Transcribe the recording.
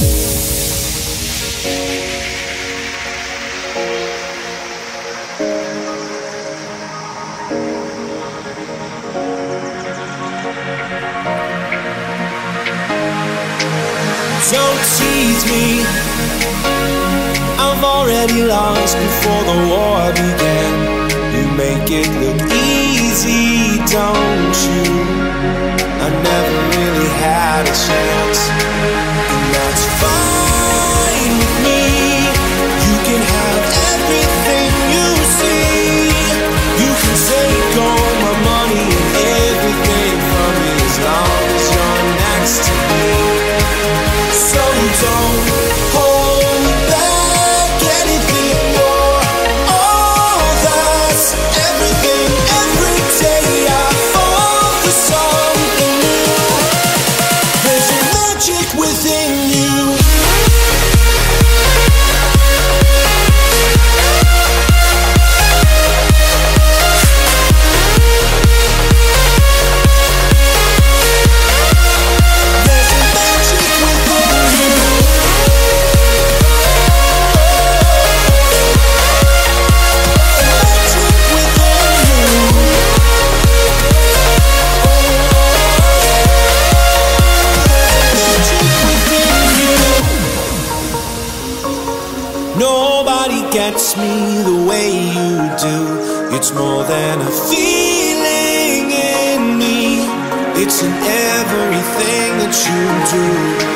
Don't tease me, I've already lost before the war began. You make it look easy, don't you? I never really had a chance, and that's fine with me. You can have everything you see. You can take all my money and everything from me as long as you're next to me. So don't hold back anything more. All that's everything. Every day I fall for something new. There's a magic within you. Nobody gets me the way you do. It's more than a feeling in me. It's in everything that you do.